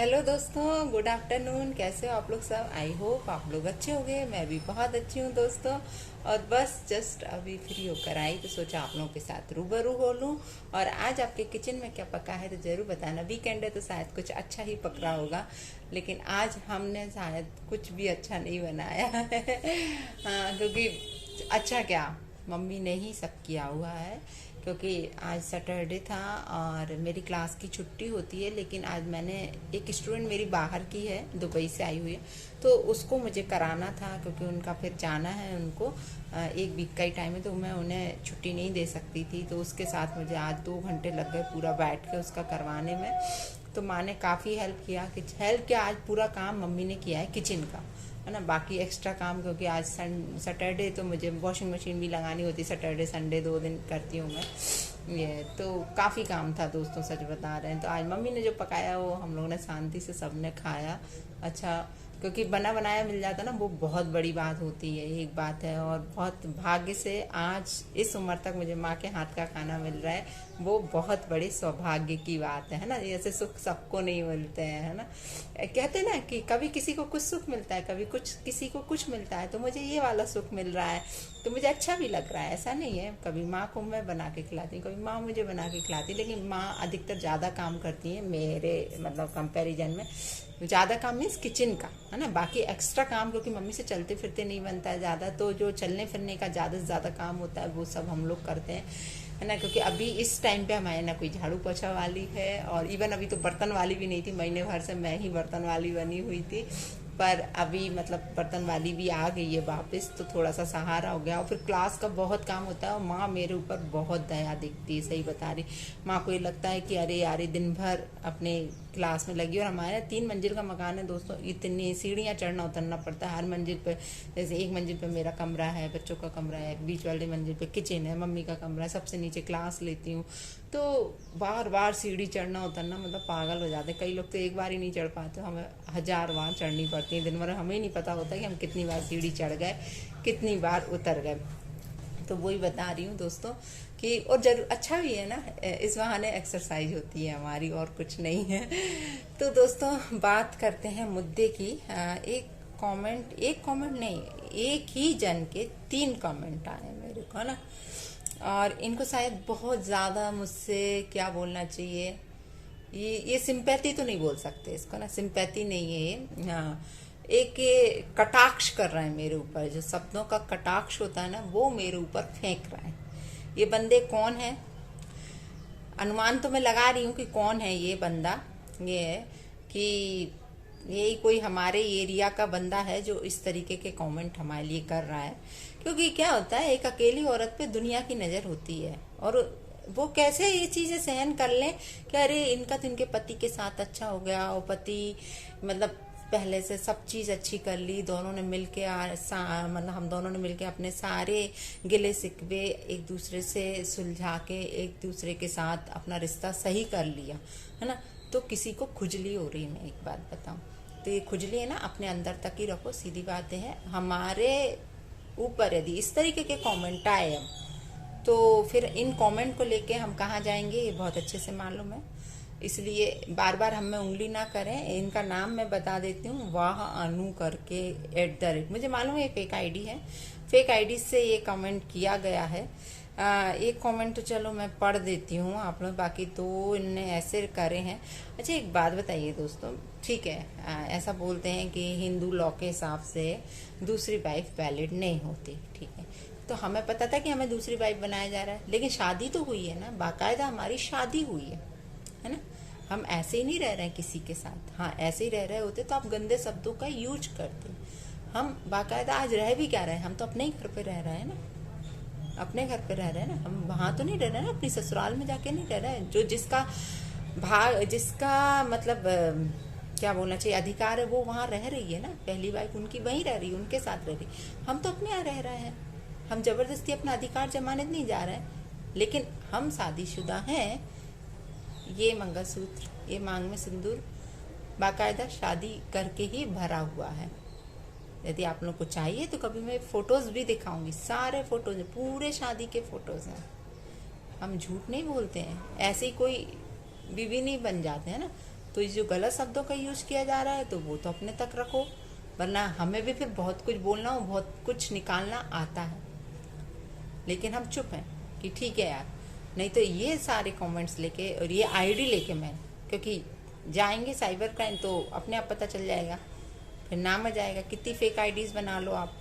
Hello दोस्तों, good afternoon. कैसे हो आप लोग सब? आई होप आप लोग अच्छे होंगे। मैं भी बहुत अच्छी हूँ दोस्तों। और बस जस्ट अभी फ्री होकर आई तो सोचा आप लोगों के साथ रूबरू हो लूँ। और आज आपके किचन में क्या पका है तो ज़रूर बताना। वीकेंड है तो शायद कुछ अच्छा ही पक रहा होगा, लेकिन आज हमने शायद कुछ भी अच्छा नहीं बनाया है। हाँ, क्योंकि अच्छा क्या, मम्मी ने ही सब किया हुआ है। क्योंकि आज सैटरडे था और मेरी क्लास की छुट्टी होती है, लेकिन आज मैंने, एक स्टूडेंट मेरी बाहर की है, दुबई से आई हुई है, तो उसको मुझे कराना था क्योंकि उनका फिर जाना है उनको। एक वीक का ही टाइम है तो मैं उन्हें छुट्टी नहीं दे सकती थी, तो उसके साथ मुझे आज 2 घंटे लग गए पूरा बैठ के उसका करवाने में। तो माँ ने काफ़ी हेल्प किया। कि हेल्प किया, आज पूरा काम मम्मी ने किया है किचन का, है ना। बाकी एक्स्ट्रा काम, क्योंकि आज सैटरडे तो मुझे वॉशिंग मशीन भी लगानी होती, सैटरडे संडे 2 दिन करती हूँ मैं ये। तो काफ़ी काम था दोस्तों, सच बता रहे हैं। तो आज मम्मी ने जो पकाया वो हम लोगों ने शांति से सबने खाया। अच्छा, क्योंकि बना बनाया मिल जाता ना, वो बहुत बड़ी बात होती है, एक बात है। और बहुत भाग्य से आज इस उम्र तक मुझे माँ के हाथ का खाना मिल रहा है, वो बहुत बड़ी सौभाग्य की बात है ना। ऐसे सुख सबको नहीं मिलते हैं, है ना। कहते हैं ना कि कभी किसी को कुछ सुख मिलता है, कभी कुछ किसी को कुछ मिलता है। तो मुझे ये वाला सुख मिल रहा है तो मुझे अच्छा भी लग रहा है। ऐसा नहीं है, कभी माँ को मैं बना के खिलाती हूँ, कभी माँ मुझे बना के खिलाती है, लेकिन माँ अधिकतर ज़्यादा काम करती है मेरे मतलब कंपैरिजन में। ज़्यादा काम मीन्स किचन का, है ना। बाकी एक्स्ट्रा काम, क्योंकि मम्मी से चलते फिरते नहीं बनता है ज़्यादा, तो जो चलने फिरने का ज़्यादा से ज़्यादा काम होता है वो सब हम लोग करते हैं, है ना। क्योंकि अभी इस टाइम पे हमारे ना कोई झाड़ू पोछा वाली है, और इवन अभी तो बर्तन वाली भी नहीं थी। महीने भर से मैं ही बर्तन वाली बनी हुई थी, पर अभी मतलब बर्तन वाली भी आ गई है वापस, तो थोड़ा सा सहारा हो गया। और फिर क्लास का बहुत काम होता है, और माँ मेरे ऊपर बहुत दया दिखती है, सही बता रही। माँ को ये लगता है कि अरे यार, दिन भर अपने क्लास में लगी। और हमारे 3 मंजिल का मकान है दोस्तों, इतनी सीढ़ियाँ चढ़ना उतरना पड़ता है हर मंजिल पे। जैसे एक मंजिल पे मेरा कमरा है, बच्चों का कमरा है, बीच वाले मंजिल पे किचन है, मम्मी का कमरा है, सबसे नीचे क्लास लेती हूँ। तो बार बार सीढ़ी चढ़ना उतरना मतलब पागल हो जाते। कई लोग तो एक बार ही नहीं चढ़ पाते, हमें 1000 बार चढ़नी पड़ती है दिन भर। हमें ही नहीं पता होता कि हम कितनी बार सीढ़ी चढ़ गए, कितनी बार उतर गए। तो वही बता रही हूँ दोस्तों कि, और जरूर अच्छा भी है ना, इस बहाने एक्सरसाइज होती है हमारी, और कुछ नहीं है। तो दोस्तों बात करते हैं मुद्दे की। एक कमेंट नहीं, एक ही जन के 3 कमेंट आए मेरे को, है ना। और इनको शायद बहुत ज़्यादा मुझसे क्या बोलना चाहिए, ये सिंपैथी तो नहीं बोल सकते इसको ना, सिंपैथी नहीं है ये। हाँ, एक ये कटाक्ष कर रहा है मेरे ऊपर, जो शब्दों का कटाक्ष होता है ना, वो मेरे ऊपर फेंक रहा है। ये बंदे कौन है, अनुमान तो मैं लगा रही हूँ कि कौन है ये बंदा। ये है कि यही कोई हमारे एरिया का बंदा है जो इस तरीके के कमेंट हमारे लिए कर रहा है। क्योंकि क्या होता है, एक अकेली औरत पे दुनिया की नज़र होती है, और वो कैसे ये चीज़ें सहन कर लें कि अरे इनका तो इनके पति के साथ अच्छा हो गया, और पति मतलब पहले से सब चीज़ अच्छी कर ली, दोनों ने मिलके मतलब हम दोनों ने मिलके अपने सारे गिले शिकवे एक दूसरे से सुलझा के एक दूसरे के साथ अपना रिश्ता सही कर लिया, है ना। तो किसी को खुजली हो रही है, मैं एक बात बताऊं, तो ये खुजली है ना, अपने अंदर तक ही रखो, सीधी बात है। हमारे ऊपर यदि इस तरीके के कमेंट आए हम, तो फिर इन कमेंट को लेके हम कहाँ जाएंगे, ये बहुत अच्छे से मालूम है। इसलिए बार बार हम में उंगली ना करें। इनका नाम मैं बता देती हूँ, वाह अनु करके @ मुझे मालूम है ये फेक आईडी है, फेक आईडी से ये कमेंट किया गया है। एक कमेंट तो चलो मैं पढ़ देती हूँ आप लोग, बाकी तो इनने ऐसे करे हैं। अच्छा एक बात बताइए दोस्तों, ठीक है, ऐसा बोलते हैं कि हिंदू लॉ के हिसाब से दूसरी वाइफ वैलिड नहीं होती, ठीक है। तो हमें पता था कि हमें दूसरी वाइफ बनाया जा रहा है, लेकिन शादी तो हुई है ना, बाकायदा हमारी शादी हुई है ना। हम ऐसे ही नहीं रह रहे हैं किसी के साथ। हाँ, ऐसे ही रह रहे होते तो आप गंदे शब्दों का यूज करते। हम बाकायदा आज रह भी क्या रहे हैं, हम तो अपने ही घर पे रह रहे हैं ना, अपने घर पे रह रहे हैं ना। हम वहां तो नहीं रह रहे ना, अपनी ससुराल में जाके नहीं रह रहे हैं। जो जिसका मतलब क्या बोलना चाहिए, अधिकार है, वो वहां रह रही है ना। पहली वाइफ उनकी वहीं रह रही है, उनके साथ रह रही। हम तो अपने यहाँ रह रहे हैं, हम जबरदस्ती अपना अधिकार जमाने नहीं जा रहे हैं। लेकिन हम शादीशुदा हैं, ये मंगलसूत्र, ये मांग में सिंदूर बाकायदा शादी करके ही भरा हुआ है। यदि आप लोग को चाहिए तो कभी मैं फोटोज भी दिखाऊंगी, सारे फोटोज, पूरे शादी के फोटोज हैं। हम झूठ नहीं बोलते हैं, ऐसे ही कोई बीवी नहीं बन जाते हैं ना। तो ये जो गलत शब्दों का यूज किया जा रहा है तो वो तो अपने तक रखो, वरना हमें भी फिर बहुत कुछ बोलना और बहुत कुछ निकालना आता है, लेकिन हम चुप हैं कि ठीक है यार। नहीं तो ये सारे कमेंट्स लेके और ये आईडी लेके मैं, क्योंकि जाएंगे साइबर क्राइम तो अपने आप पता चल जाएगा, फिर नाम आ जाएगा। कितनी फेक आईडीज बना लो आप,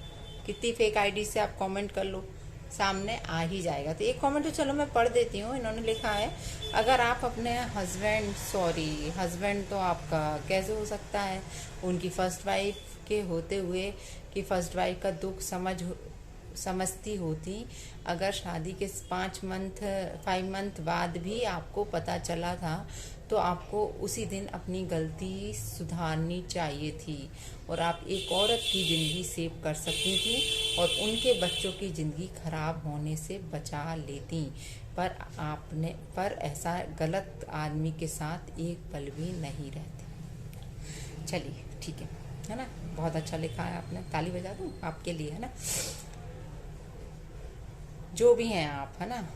कितनी फेक आईडी से आप कमेंट कर लो, सामने आ ही जाएगा। तो एक कमेंट तो चलो मैं पढ़ देती हूँ। इन्होंने लिखा है, अगर आप अपने हस्बैंड तो आपका कैसे हो सकता है, उनकी फर्स्ट वाइफ के होते हुए कि फर्स्ट वाइफ का दुख समझती होती। अगर शादी के 5 मंथ बाद भी आपको पता चला था तो आपको उसी दिन अपनी गलती सुधारनी चाहिए थी और आप एक औरत की ज़िंदगी सेव कर सकती थी और उनके बच्चों की ज़िंदगी खराब होने से बचा लेती, पर ऐसा गलत आदमी के साथ एक पल भी नहीं रहते। चलिए ठीक है ना, बहुत अच्छा लिखा है आपने, ताली बजा दूँ आपके लिए, है ना। जो भी हैं आप, है ना,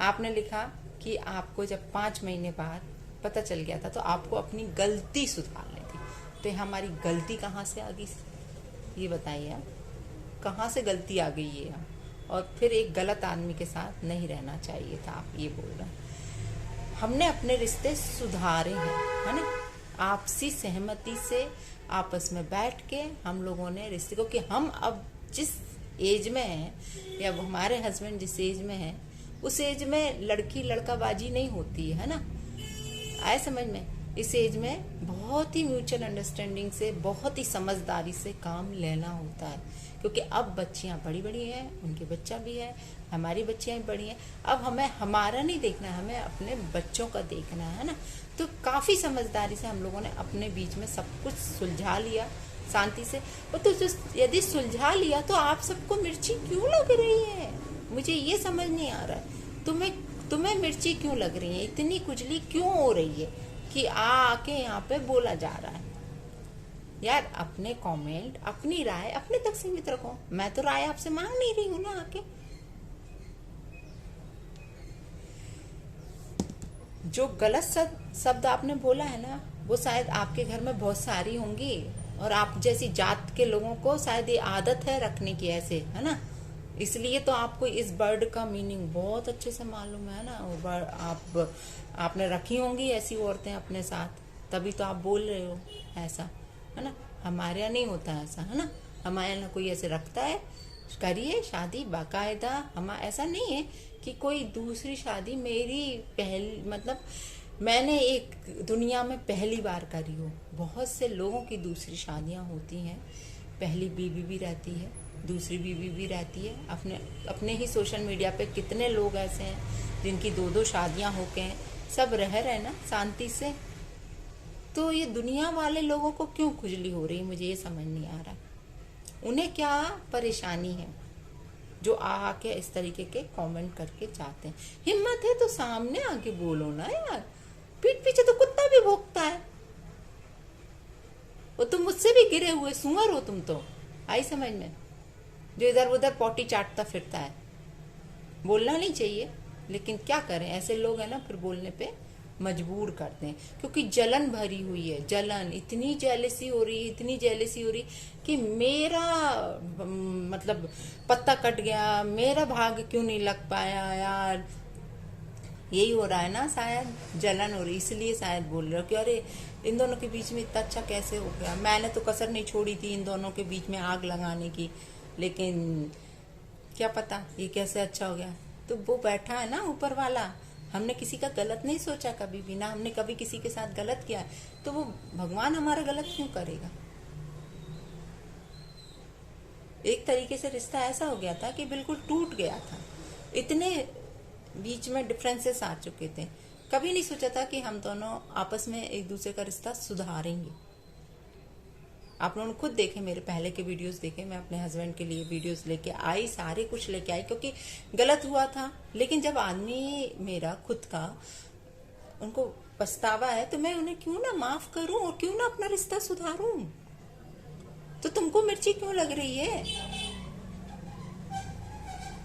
आपने लिखा कि आपको जब 5 महीने बाद पता चल गया था तो आपको अपनी गलती सुधारनी थी। तो हमारी गलती कहाँ से आ गई, ये बताइए आप, कहाँ से गलती आ गई है। और फिर एक गलत आदमी के साथ नहीं रहना चाहिए था, आप ये बोल रहे हैं। हमने अपने रिश्ते सुधारे हैं, है ना, आपसी सहमति से आपस में बैठ के हम लोगों ने रिश्ते को, कि हम अब जिस एज में हैं या हमारे हस्बैंड जिस एज में हैं उस एज में लड़की लड़का बाजी नहीं होती है ना, आए समझ में। इस एज में बहुत ही म्यूचुअल अंडरस्टैंडिंग से, बहुत ही समझदारी से काम लेना होता है, क्योंकि अब बच्चियां बड़ी बड़ी हैं, उनके बच्चा भी है, हमारी बच्चियां भी बड़ी हैं। अब हमें हमारा नहीं देखना है, हमें अपने बच्चों का देखना है ना। तो काफ़ी समझदारी से हम लोगों ने अपने बीच में सब कुछ सुलझा लिया शांति से। और तो यदि सुलझा लिया तो आप सबको मिर्ची क्यों लग रही है, मुझे ये समझ नहीं आ रहा है। तुम्हें मिर्ची क्यों लग रही है, इतनी खुजली क्यों हो रही है कि आके यहाँ पे बोला जा रहा है। यार अपने कमेंट, अपनी राय अपने तक सीमित रखो। मैं तो राय आपसे मांग नहीं रही हूँ ना आके। जो गलत शब्द आपने बोला है ना, वो शायद आपके घर में बहुत सारी होंगी और आप जैसी जात के लोगों को शायद ये आदत है रखने की ऐसे, है ना। इसलिए तो आपको इस वर्ड का मीनिंग बहुत अच्छे से मालूम है ना। और आपने रखी होंगी ऐसी औरतें अपने साथ, तभी तो आप बोल रहे हो ऐसा, है ना। हमारे यहाँ नहीं होता ऐसा, है ना। हमारे यहाँ कोई ऐसे रखता है, करिए शादी बाकायदा। हम ऐसा नहीं है कि कोई दूसरी शादी मेरी पहली, मतलब मैंने एक दुनिया में पहली बार करी हो। बहुत से लोगों की दूसरी शादियां होती हैं, पहली बीवी भी रहती है, दूसरी बीवी भी रहती है। अपने ही सोशल मीडिया पे कितने लोग ऐसे हैं जिनकी 2-2 शादियां हो गए, सब रह रहे ना शांति से। तो ये दुनिया वाले लोगों को क्यों खुजली हो रही है, मुझे ये समझ नहीं आ रहा। उन्हें क्या परेशानी है जो आके इस तरीके के कमेंट करके जाते हैं। हिम्मत है तो सामने आके बोलो ना यार, पीठ पीछे तो कुत्ता भी भौंकता है। वो तुम मुझसे भी गिरे हुए सुअर हो तुम तो, आई समझ में, जो इधर उधर पॉटी चाटता फिरता है। बोलना नहीं चाहिए, लेकिन क्या करें, ऐसे लोग हैं ना फिर बोलने पे मजबूर करते हैं, क्योंकि जलन भरी हुई है। जलन, इतनी जेलसी हो रही, इतनी जेलसी हो रही कि मेरा मतलब पत्ता कट गया, मेरा भाग क्यों नहीं लग पाया यार। यही हो रहा है ना, शायद जलन हो रही, इसलिए शायद बोल रहे हो कि अरे इन दोनों के बीच में इतना अच्छा कैसे हो गया। मैंने तो कसर नहीं छोड़ी थी इन दोनों के बीच में आग लगाने की, लेकिन क्या पता ये कैसे अच्छा हो गया। तो वो बैठा है ना ऊपर वाला, हमने किसी का गलत नहीं सोचा कभी भी ना, हमने कभी किसी के साथ गलत किया, तो वो भगवान हमारा गलत क्यों करेगा। एक तरीके से रिश्ता ऐसा हो गया था कि बिल्कुल टूट गया था, इतने बीच में डिफरेंसेस आ चुके थे। कभी नहीं सोचा था कि हम दोनों आपस में एक दूसरे का रिश्ता सुधारेंगे। आप लोगों ने खुद देखे, मेरे पहले के वीडियोस देखे, मैं अपने हस्बैंड के लिए वीडियोस लेके आई, सारे कुछ लेके आई, क्योंकि गलत हुआ था। लेकिन जब आदमी मेरा खुद का, उनको पछतावा है, तो मैं उन्हें क्यों ना माफ करूं और क्यों ना अपना रिश्ता सुधारूं। तो तुमको मिर्ची क्यों लग रही है?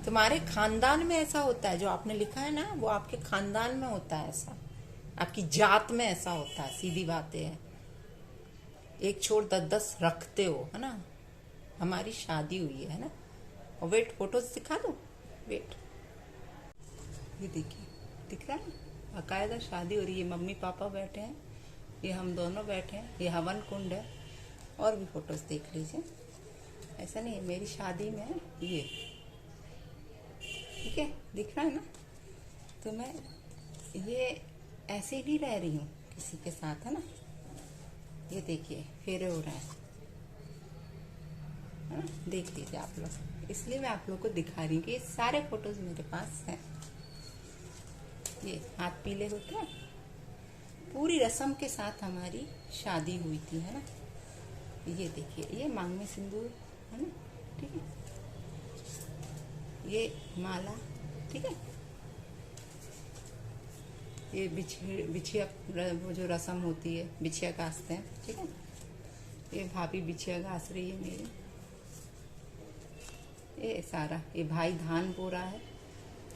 तुम्हारे खानदान में ऐसा होता है, जो आपने लिखा है ना, वो आपके खानदान में होता है ऐसा। आपकी जात में ऐसा होता है, सीधी बातें है। एक छोड़ 10-10 रखते हो, है ना। हमारी शादी हुई है ना। और वेट, फोटोज दिखा दो, वेट, ये देखिए, दिख रहा है, बाकायदा शादी हो रही है। मम्मी पापा बैठे हैं, ये हम दोनों बैठे हैं, ये हवन कुंड है। और भी फोटोज देख लीजिए, ऐसा नहीं है, मेरी शादी में ये, ठीक है, दिख रहा है ना। तो मैं ये ऐसे ही नहीं रह रही हूँ किसी के साथ, है ना। ये देखिए फेरे हो रहे हैं, है ना, देख लीजिए आप लोग। इसलिए मैं आप लोग को दिखा रही हूँ कि ये सारे फोटोज मेरे पास हैं। ये हाथ पीले होते हैं, पूरी रस्म के साथ हमारी शादी हुई थी, है ना। ये देखिए, ये मांग में सिंदूर, है ना, ठीक है, ये माला, ठीक है, ये बिछिया, वो जो रस्म होती है, बिछिया घासते हैं, ठीक है। ये भाभी बिछिया घास रही है मेरी, ये सारा, ये भाई धान बो रहा है।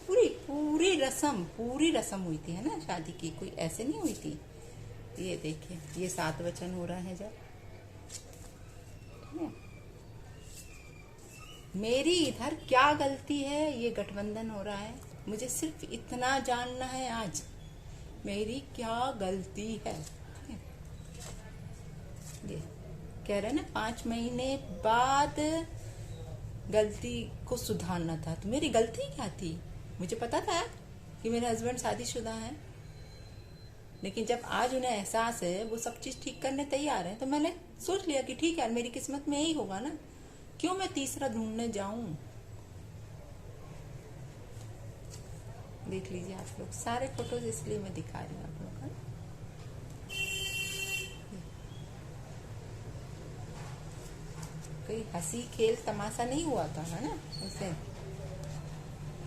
पूरी रस्म हुई थी, है ना, शादी की, कोई ऐसे नहीं हुई थी। ये देखिए, ये 7 वचन हो रहा है जब, ठीक है। मेरी इधर क्या गलती है, ये गठबंधन हो रहा है, मुझे सिर्फ इतना जानना है आज, मेरी क्या गलती है। ये कह रहे ना 5 महीने बाद गलती को सुधारना था, तो मेरी गलती क्या थी। मुझे पता था कि मेरे हस्बैंड शादीशुदा हैं, लेकिन जब आज उन्हें एहसास है, वो सब चीज ठीक करने तैयार हैं, तो मैंने सोच लिया कि ठीक है, मेरी किस्मत में यही होगा ना, क्यों मैं तीसरा ढूंढने जाऊं। देख लीजिए आप लोग, सारे फोटोज इसलिए मैं दिखा रही हूँ आप लोग का। कोई हंसी खेल तमाशा नहीं हुआ था, है ना, उसे।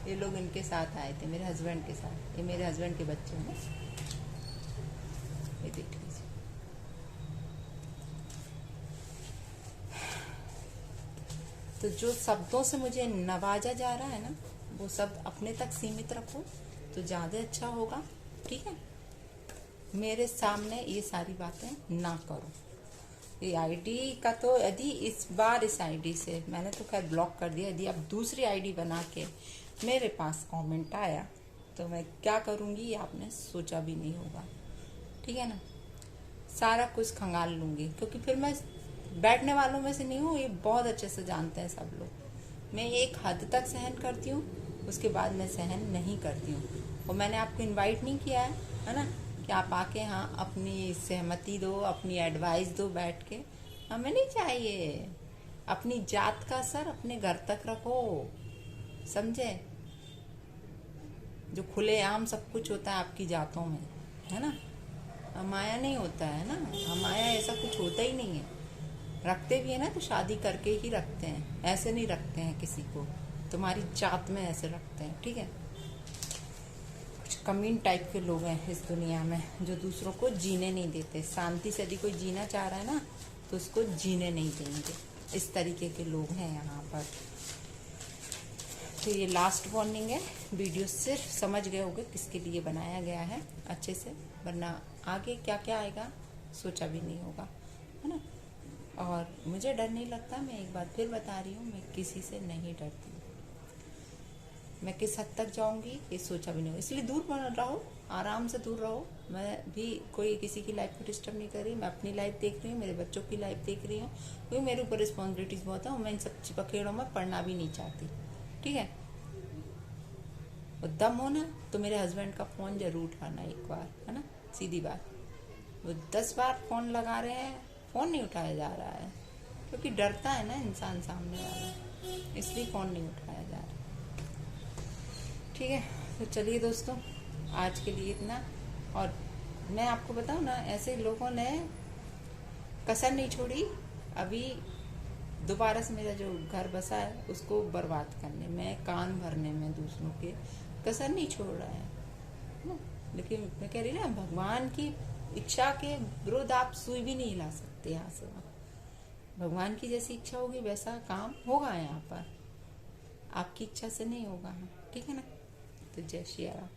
ये लोग इनके साथ आए थे, मेरे हस्बैंड के साथ, ये मेरे हस्बैंड के बच्चे हैं, ये देख लीजिए। तो जो शब्दों से मुझे नवाजा जा रहा है ना, वो शब्द अपने तक सीमित रखो तो ज्यादा अच्छा होगा, ठीक है। मेरे सामने ये सारी बातें ना करो। ये आईडी का तो, यदि इस बार इस आईडी से मैंने तो खैर ब्लॉक कर दिया, यदि अब दूसरी आईडी बना के मेरे पास कमेंट आया तो मैं क्या करूंगी, ये आपने सोचा भी नहीं होगा, ठीक है ना। सारा कुछ खंगाल लूंगी, क्योंकि फिर मैं बैठने वालों में से नहीं हूँ, ये बहुत अच्छे से जानते हैं सब लोग। मैं एक हद तक सहन करती हूँ, उसके बाद मैं सहन नहीं करती हूँ। और मैंने आपको इनवाइट नहीं किया है ना, कि आप आके हाँ अपनी सहमति दो, अपनी एडवाइस दो बैठ के, हमें नहीं चाहिए। अपनी जात का असर अपने घर तक रखो, समझे। जो खुलेआम सब कुछ होता है आपकी जातों में, है ना, हमाया नहीं होता है ना, हमाया ऐसा कुछ होता ही नहीं है। रखते भी है ना तो शादी करके ही रखते हैं, ऐसे नहीं रखते हैं किसी को, तुम्हारी जात में ऐसे रखते हैं, ठीक है। कुछ कमीन टाइप के लोग हैं इस दुनिया में, जो दूसरों को जीने नहीं देते। शांति से यदि कोई जीना चाह रहा है ना, तो उसको जीने नहीं देंगे। इस तरीके के लोग हैं यहाँ पर। तो ये लास्ट वार्निंग है, वीडियो सिर्फ समझ गए होंगे किसके लिए बनाया गया है अच्छे से, वरना आगे क्या क्या आएगा सोचा भी नहीं होगा, है ना। और मुझे डर नहीं लगता, मैं एक बार फिर बता रही हूँ, मैं किसी से नहीं डरती। मैं किस हद तक जाऊंगी ये सोचा भी नहीं होगा, इसलिए दूर रहो, आराम से दूर रहो। मैं भी कोई किसी की लाइफ को डिस्टर्ब नहीं कर रही, मैं अपनी लाइफ देख रही हूँ, मेरे बच्चों की लाइफ देख रही हूँ, क्योंकि मेरे ऊपर रिस्पॉन्सिबिलिटीज बहुत है और मैं इन सब चिपकेड़ों में पढ़ना भी नहीं चाहती, ठीक है। और दम हो ना तो मेरे हस्बैंड का फ़ोन जरूर उठाना एक बार, है ना, सीधी बात। वो 10 बार फ़ोन लगा रहे हैं, फ़ोन नहीं उठाया जा रहा है, क्योंकि डरता है ना इंसान सामने वाला, इसलिए फ़ोन नहीं उठाया जा रहा, ठीक है। तो चलिए दोस्तों, आज के लिए इतना। और मैं आपको बताऊं ना, ऐसे लोगों ने कसर नहीं छोड़ी अभी दोबारा से मेरा जो घर बसा है उसको बर्बाद करने में, कान भरने में, दूसरों के कसर नहीं छोड़ रहा है। लेकिन मैं कह रही ना, भगवान की इच्छा के विरुद्ध आप सुई भी नहीं हिला सकते यहाँ से। भगवान की जैसी इच्छा होगी वैसा काम होगा यहाँ पर, आपकी इच्छा से नहीं होगा, ठीक है ना। तो जय श्री राम।